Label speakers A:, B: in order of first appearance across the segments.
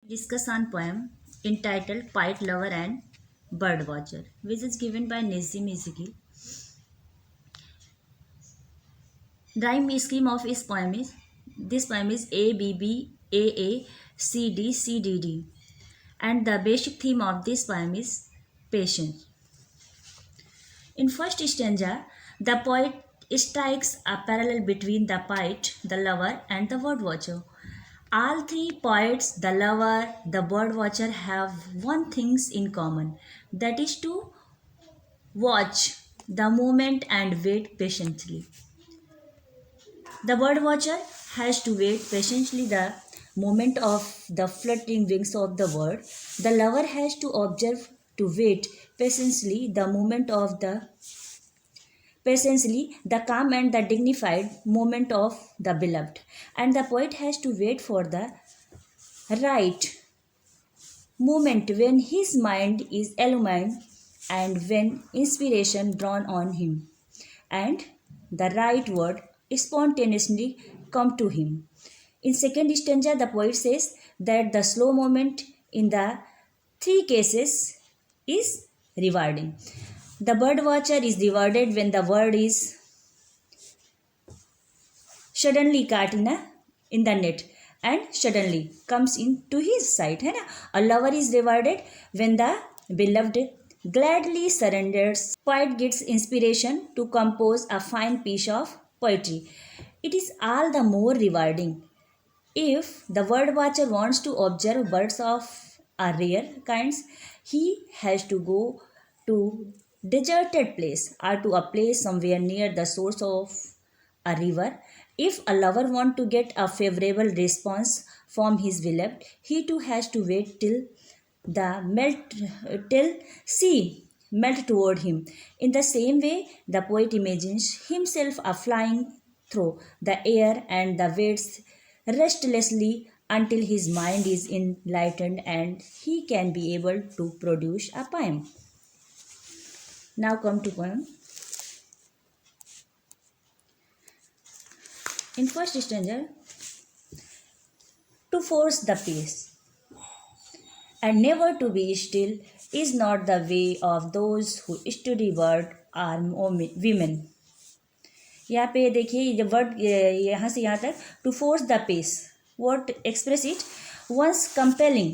A: Discuss on poem entitled Poet Lover and Bird Watcher, which is given by Nazim Ezekiel. Rhyme scheme of this poem is A B B A A C D C D D, and the basic theme of this poem is patience. In first stanza, the poet strikes a parallel between the poet, the lover, and the bird watcher. All three poets, the lover, the bird watcher, have one thing in common, that is to watch the moment and wait patiently. The bird watcher has to wait patiently the moment of the fluttering wings of the bird. The lover has to observe to wait patiently the moment of the calm and the dignified moment of the beloved. And the poet has to wait for the right moment when his mind is illumined and when inspiration drawn on him and the right word spontaneously come to him. In second stanza, the poet says that the slow moment in the three cases is rewarding. The bird watcher is rewarded when the bird is suddenly caught in the net and suddenly comes into his sight. है ना? A lover is rewarded when the beloved gladly surrenders. Poet gets inspiration to compose a fine piece of poetry. It is all the more rewarding if the bird watcher wants to observe birds of a rare kinds. He has to go to deserted place or to a place somewhere near the source of a river. If a lover wants to get a favorable response from his beloved, he too has to wait till sea melt toward him. In the same way, the poet imagines himself a flying through the air and the waits restlessly until his mind is enlightened and he can be able to produce a poem. Now come to poem. In first stanza, to force the pace and never to be still is not the way of those who study bird or women. यहाँ पे देखिए ये word यहाँ से यहाँ तक to force the pace what express it once compelling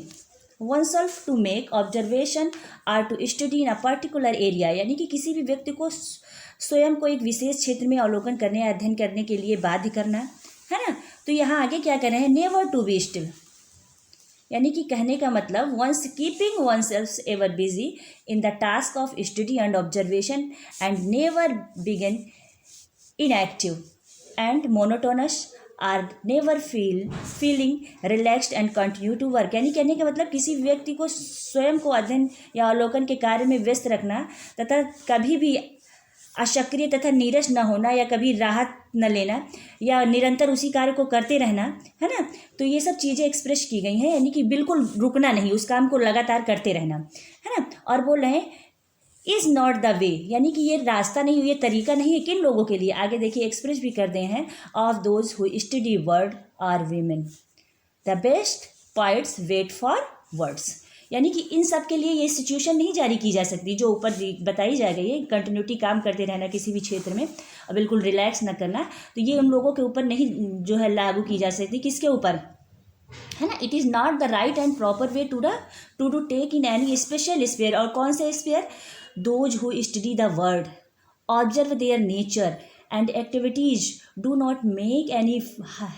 A: oneself to make observation or to study in a particular area, यानी कि किसी भी व्यक्ति को स्वयं को एक विशेष क्षेत्र में अवलोकन करने या अध्ययन करने के लिए बाध्य करना है ना. तो यहाँ आगे क्या कर रहे हैं, नेवर टू बी स्टिल, यानी कि कहने का मतलब once keeping oneself ever busy in the task of study and observation and never begin inactive and monotonous are never feeling relaxed and continue to work. यानी कहने का मतलब किसी व्यक्ति को स्वयं को अध्ययन या अवलोकन के कार्य में व्यस्त रखना तथा कभी भी असक्रिय तथा नीरस न होना या कभी राहत न लेना या निरंतर उसी कार्य को करते रहना है ना. तो ये सब चीज़ें एक्सप्रेस की गई हैं, यानी कि बिल्कुल रुकना नहीं, उस काम को लगातार करते रहना है ना. और बोल रहे हैं इज़ नॉट द वे, यानी कि ये रास्ता नहीं, ये तरीका नहीं है. किन लोगों के लिए, आगे देखिए एक्सप्रेस भी करते हैं, of those who study word are women. The best poets wait for words, यानी कि इन सब के लिए ये सिचुएशन नहीं जारी की जा सकती जो ऊपर बताई जा गई है. कंटिन्यूटी काम करते रहना किसी भी क्षेत्र में और बिल्कुल रिलैक्स न करना, तो ये उन लोगों के ऊपर नहीं जो है लागू की जा सकती. किसके ऊपर है ना. It is not the right and proper way to take in any special spare. और कौन सा spare, those who study the world, observe their nature and activities, do not make any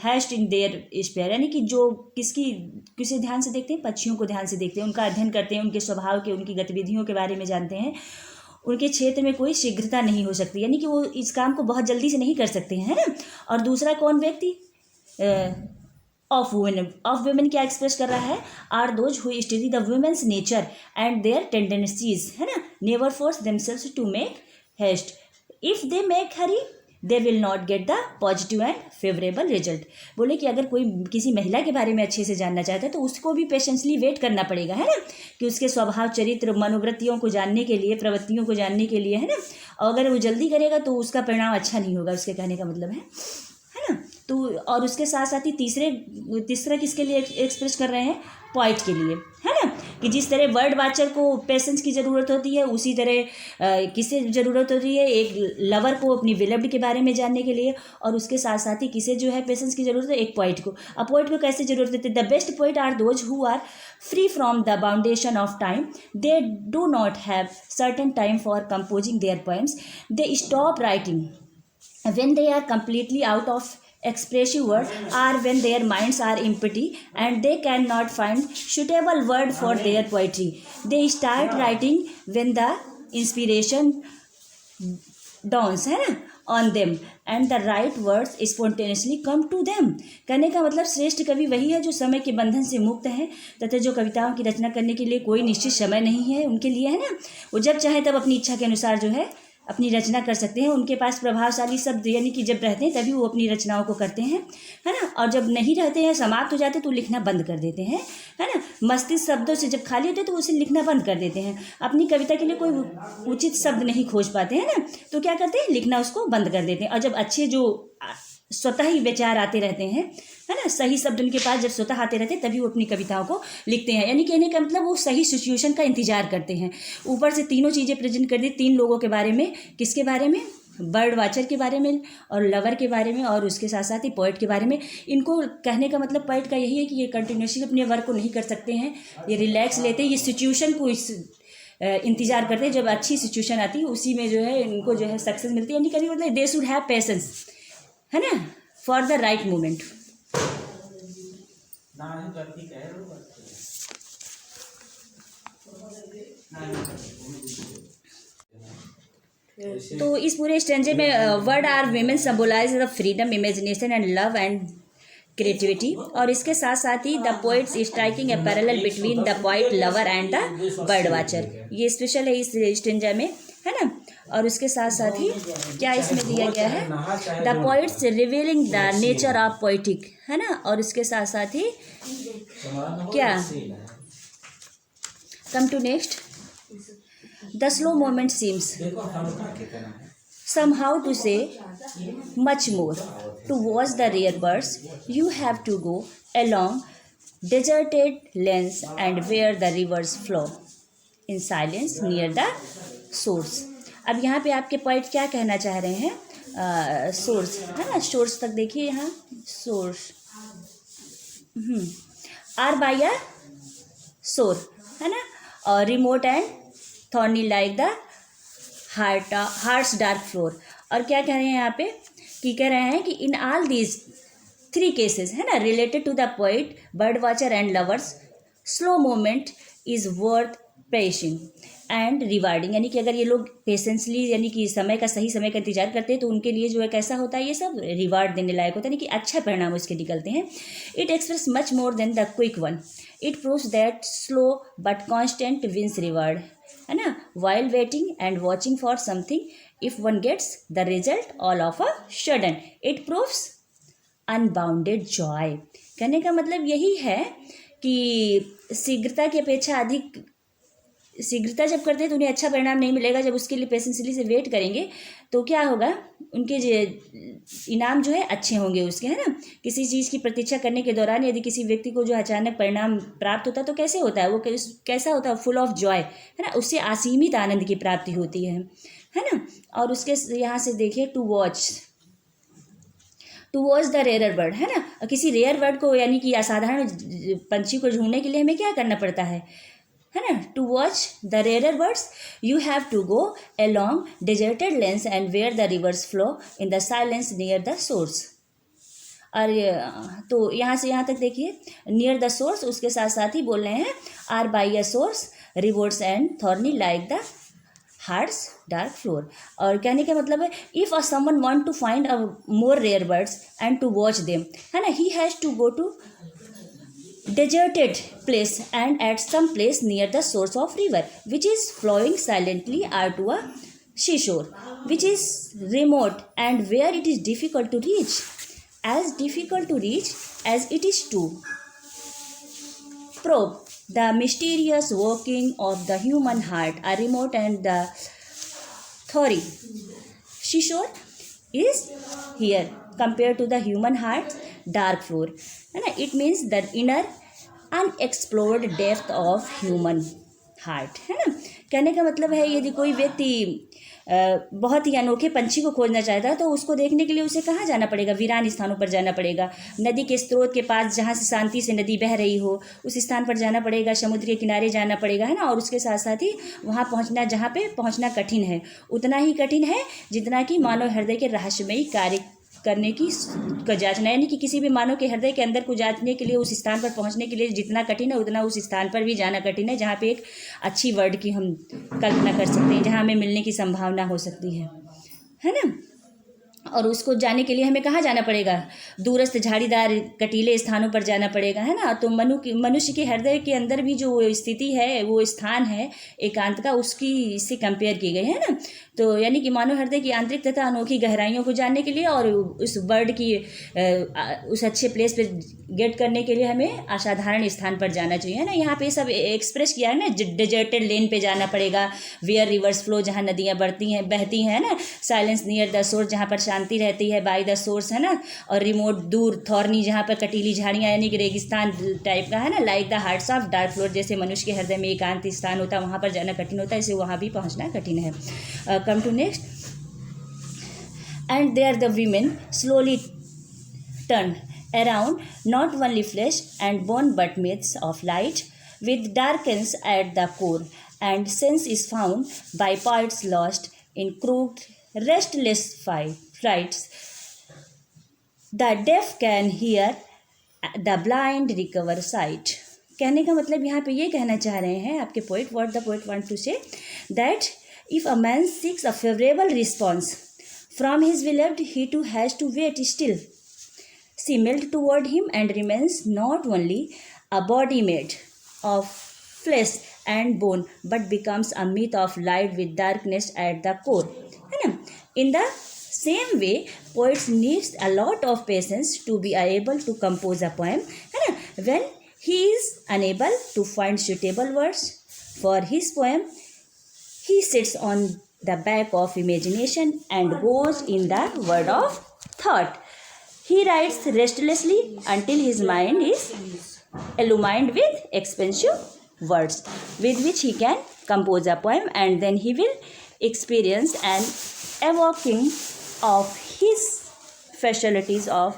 A: haste in their sphere. यानी कि जो किसे ध्यान से देखते हैं, पक्षियों को ध्यान से देखते हैं, उनका अध्ययन करते हैं, उनके स्वभाव के, उनकी गतिविधियों के बारे में जानते हैं. उनके क्षेत्र में कोई शीघ्रता नहीं हो सकती, यानी कि वो इस काम को बहुत जल्दी से नहीं कर सकते हैं, है ना. और दूसरा कौन व्यक्ति, ऑफ वुमेन क्या एक्सप्रेस कर रहा है, are those who study the women's nature and their tendencies, है ना. Never force themselves to make haste. If they make hurry they will not get the positive and favourable result. बोले कि अगर कोई किसी महिला के बारे में अच्छे से जानना चाहता है तो उसको भी पेशेंसली वेट करना पड़ेगा, है ना, कि उसके स्वभाव, चरित्र, मनोवृत्तियों को जानने के लिए, प्रवृत्तियों को जानने के लिए, है ना. और अगर वो जल्दी करेगा तो उसका परिणाम अच्छा नहीं होगा, उसके कहने का मतलब है ना. तो और उसके साथ साथ ही तीसरा किसके लिए एक्सप्रेस कर रहे हैं, पोइट के लिए, है ना, कि जिस तरह वर्ड वाचर को पेशेंस की ज़रूरत होती है उसी तरह किसे ज़रूरत होती है, एक लवर को अपनी विलव्ड के बारे में जानने के लिए, और उसके साथ साथ ही किसे जो है पेशेंस की ज़रूरत है, एक पोइट को। अब पोइट को कैसे ज़रूरत होती है, the best poet are those who are free from the foundation of time. They do not have certain time for composing their poems. They stop writing when they are completely out of expressive word, or when their minds are empty and they cannot find suitable word for their poetry. They start writing when the inspiration dawns, है ना, on them and the right words spontaneously come to them. कहने का मतलब श्रेष्ठ कवि वही है जो समय के बंधन से मुक्त है तथा जो कविताओं की रचना करने के लिए कोई निश्चित समय नहीं है उनके लिए, है ना, वो जब चाहे तब अपनी इच्छा के अनुसार जो है अपनी रचना कर सकते हैं। उनके पास प्रभावशाली शब्द यानी कि जब रहते हैं तभी वो अपनी रचनाओं को करते हैं, है ना, और जब नहीं रहते हैं, समाप्त हो जाते तो लिखना बंद कर देते हैं, है ना। मस्तिष्क शब्दों से जब खाली होते तो उसे लिखना बंद कर देते हैं। अपनी कविता के लिए कोई उचित शब्द नहीं खोज पाते हैं ना, तो क्या करते हैं, लिखना उसको बंद कर देते हैं। और जब अच्छे जो स्वतः ही विचार आते रहते हैं, है ना, सही शब्द उनके पास जब स्वतः आते रहते हैं तभी वो अपनी कविताओं को लिखते हैं। यानी कहने का मतलब वो सही सिचुएशन का इंतजार करते हैं। ऊपर से तीनों चीज़ें प्रेजेंट कर दी, तीन लोगों के बारे में, किसके बारे में, बर्ड वाचर के बारे में और लवर के बारे में और उसके साथ साथ ही पोइट के बारे में। इनको कहने का मतलब पोइट का यही है कि ये कंटिन्यूसली अपने वर्क को नहीं कर सकते हैं, ये रिलैक्स लेते हैं, ये सिचुएशन को इंतजार करते हैं। जब अच्छी सिचुएशन आती है उसी में जो है इनको जो है सक्सेस मिलती है। यानी कहने का मतलब दे शुड हैव पेशेंस, है ना, फॉर द राइट मोमेंट। तो इस पूरे स्टेंजे में word are women symbolise the freedom, imagination and love and creativity. और इसके साथ साथ ही the poet's striking a parallel between the poet, lover and the bird watcher. ये स्पेशल है इस स्टेंजा में, है ना। और उसके साथ साथ ही क्या इसमें दिया गया है, the poets revealing the nature of poetic, है ना। और उसके साथ साथ ही क्या, come to next, the slow moment seems somehow to say much more. To watch the rare birds, you have to go along deserted lanes and where the rivers flow in silence near the source. अब यहाँ पे आपके poet क्या कहना चाह रहे हैं, source, है ना, सोर्स तक देखिए यहाँ, सोर्स आर बाई अ सोर, है ना, और remote and thorny like the heart's dark floor. और क्या कह रहे हैं यहाँ पे, कि कह रहे हैं कि in all these three cases, है ना, related to the poet, bird watcher and lovers, slow moment is worth passing and rewarding. यानी कि अगर ये लोग पेशेंसली यानी कि समय का, सही समय का इंतजार करते हैं तो उनके लिए जो है कैसा होता है, ये सब रिवार्ड देने लायक होता है, यानी कि अच्छा परिणाम उसके निकलते हैं। It express much more than the quick one, it proves that slow but constant wins reward, है ना, while waiting and watching for something, if one gets the result all of a sudden, it proves unbounded joy. कहने का मतलब यही है कि शीघ्रता की अपेक्षा अधिक, शीघ्रता जब करते हैं तो उन्हें अच्छा परिणाम नहीं मिलेगा। जब उसके लिए पेशेंसली से वेट करेंगे तो क्या होगा, उनके इनाम जो है अच्छे होंगे उसके, है ना। किसी चीज़ की प्रतीक्षा करने के दौरान यदि किसी व्यक्ति को जो अचानक परिणाम प्राप्त होता है तो कैसे होता है, वो कैसा होता है, फुल ऑफ जॉय, है ना, उससे असीमित आनंद की प्राप्ति होती है ना। और उसके यहाँ से देखिए, to watch the rare bird, है ना, किसी रेयर बर्ड को यानी कि असाधारण पंछी को ढूंढने के लिए हमें क्या करना पड़ता है ना, to watch the rare birds you have to go along deserted lanes and where the rivers flow in the silence near the source. और तो यहाँ से यहाँ तक देखिए, नियर द सोर्स, उसके साथ साथ ही बोल रहे हैं are by a source, reverse and thorny like the heart's dark floor. और कहने का मतलब है, if a someone want to find a more rare birds and to watch them, है ना, he has to go to deserted place and at some place near the source of river which is flowing silently or to a seashore which is remote and where it is difficult to reach, as difficult to reach as it is to probe the mysterious working of the human heart. A remote and the thorny seashore is here, compare to the human heart dark floor, है ना. It means the inner unexplored depth of human heart, है ना. कहने का मतलब है यदि कोई व्यक्ति बहुत ही अनोखे पंछी को खोजना चाहता है तो उसको देखने के लिए उसे कहाँ जाना पड़ेगा, वीरान स्थानों पर जाना पड़ेगा, नदी के स्रोत के पास जहाँ से शांति से नदी बह रही हो उस स्थान पर जाना पड़ेगा, समुद्र के किनारे जाना पड़ेगा, है ना. और उसके साथ साथ ही वहाँ पहुँचना, जहाँ पे पहुँचना कठिन है, उतना ही कठिन है जितना कि मानव हृदय के रहस्यमयी कार्य करने की का जांचना, यानी कि किसी भी मानव के हृदय के अंदर को जांचने के लिए उस स्थान पर पहुंचने के लिए जितना कठिन है उतना उस स्थान पर भी जाना कठिन है, जहाँ पे एक अच्छी वर्ड की हम कल्पना कर सकते हैं, जहाँ हमें मिलने की संभावना हो सकती है ना. और उसको जाने के लिए हमें कहाँ जाना पड़ेगा, दूरस्थ झाड़ीदार कटीले स्थानों पर जाना पड़ेगा, है ना. तो मनुष्य के हृदय के अंदर भी जो स्थिति है, वो स्थान है एकांत का, उसकी इससे कंपेयर की गई है ना. तो यानी कि मानव हृदय की आंतरिक तथा अनोखी गहराइयों को जानने के लिए और उस बर्ड की उस अच्छे प्लेस पे गेट करने के लिए हमें असाधारण स्थान पर जाना चाहिए, है ना. यहाँ पे सब एक्सप्रेस किया है ना. डेजर्टेड लेन पे जाना पड़ेगा, वेयर रिवर्स फ्लो, जहाँ नदियाँ बहती हैं, ना. साइलेंस नियर द सोर्स, जहाँ पर शांति रहती है, बाय द सोर्स, है ना. और रिमोट, दूर, थॉर्नी, जहाँ पर कटीली झाड़ियाँ यानी कि रेगिस्तान टाइप का, है ना. Like the hearts of dark floor, जैसे मनुष्य के हृदय में एकांत स्थान होता है वहाँ पर जाना कठिन होता है, इसे वहाँ भी पहुँचना कठिन है. Come to next. And there the women slowly turn around, not only flesh and bone but myths of light, with darkens at the core, and sense is found by poets lost in crooked, restless flights. The deaf can hear, the blind recover sight. कहने का मतलब यहाँ पे ये कहना चाह रहे हैं आपके poet, what the poet want to say, that if a man seeks a favorable response from his beloved, he too has to wait still. She melts toward him and remains not only a body made of flesh and bone, but becomes a myth of light with darkness at the core. है ना. In the same way, poets needs a lot of patience to be able to compose a poem. है ना. When he is unable to find suitable words for his poem, he sits on the back of imagination and goes in the world of thought. He writes restlessly until his mind is illumined with expensive words with which he can compose a poem, and then he will experience an evoking of his facilities of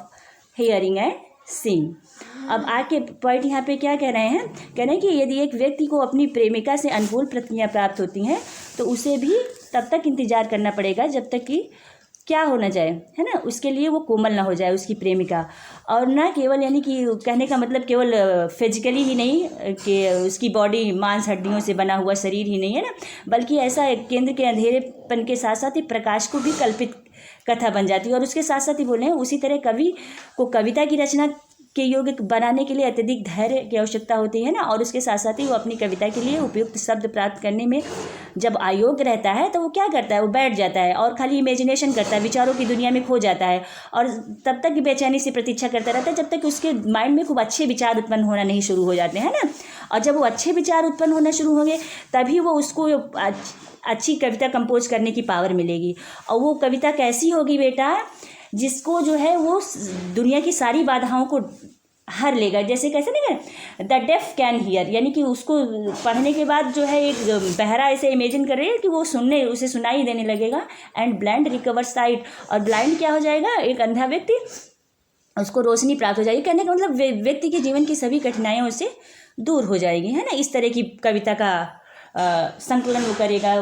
A: hearing and seeing. अब आके point यहाँ पे क्या कह रहे हैं, कह रहे हैं कि यदि एक व्यक्ति को अपनी प्रेमिका से अनुकूल प्रतिक्रिया प्राप्त होती हैं तो उसे भी तब तक इंतजार करना पड़ेगा जब तक कि क्या हो ना जाए, है ना, उसके लिए वो कोमल ना हो जाए उसकी प्रेमिका. और ना केवल यानी कि कहने का मतलब केवल फिजिकली ही नहीं कि उसकी बॉडी मांस हड्डियों से बना हुआ शरीर ही नहीं है ना, बल्कि ऐसा एक केंद्र के अंधेरेपन के साथ साथ ही प्रकाश को भी कल्पित कथा बन जाती है. और उसके साथ साथ ही बोले उसी तरह कवि को कविता की रचना के योग्य बनाने के लिए अत्यधिक धैर्य की आवश्यकता होती है ना. और उसके साथ साथ ही वो अपनी कविता के लिए उपयुक्त शब्द प्राप्त करने में जब अयोग्य रहता है तो वो क्या करता है, वो बैठ जाता है और खाली इमेजिनेशन करता है, विचारों की दुनिया में खो जाता है और तब तक बेचैनी से प्रतीक्षा करता रहता है जब तक उसके माइंड में खूब अच्छे विचार उत्पन्न होना नहीं शुरू हो जाते हैं ना. और जब वो अच्छे विचार उत्पन्न होना शुरू होंगे तभी वो उसको अच्छी कविता कंपोज करने की पावर मिलेगी. और वो कविता कैसी होगी बेटा, जिसको जो है वो दुनिया की सारी बाधाओं को हर लेगा. जैसे कैसे नहीं है, द डेफ कैन हियर, यानी कि उसको पढ़ने के बाद जो है एक बहरा ऐसे इमेजिन कर रही है कि वो उसे सुनाई देने लगेगा. एंड ब्लाइंड रिकवर साइट, और ब्लाइंड क्या हो जाएगा, एक अंधा व्यक्ति, उसको रोशनी प्राप्त हो जाएगी. कहने का मतलब व्यक्ति के जीवन की सभी कठिनाइयों से दूर हो जाएगी, है ना. इस तरह की कविता का संकलन वो करेगा.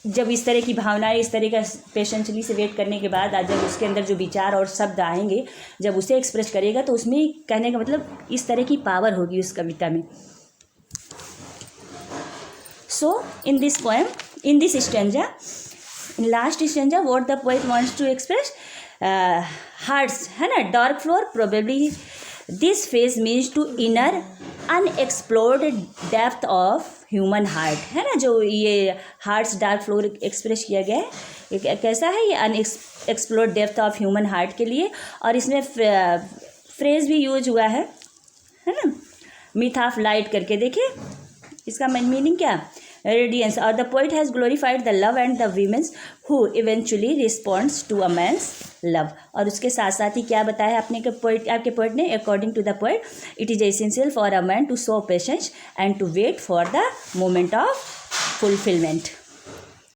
A: जब इस तरह की भावनाएं, इस तरह का पेशेंसली से वेट करने के बाद जब उसके अंदर जो विचार और शब्द आएंगे, जब उसे एक्सप्रेस करेगा तो उसमें कहने का मतलब इस तरह की पावर होगी उस कविता में. So in this poem, in this stanza, in last stanza what the poet wants to express, heart's, है ना, dark floor, probably this phase means to inner unexplored depth of human heart, है ना. जो ये हार्ट्स डार्क फ्लोर एक्सप्रेस किया गया है, कैसा है ये, unexplored depth of human heart के लिए. और इसमें फ्रेज भी यूज हुआ है ना, मिथ ऑफ लाइट करके. देखिए इसका मीनिंग क्या, radiance, or the poet has glorified the love and the women who eventually responds to a man's love. और उसके साथ साथ ही क्या बताया आपके पोइट ने, according to the poet, it is essential for a man to show patience and to wait for the moment of fulfillment.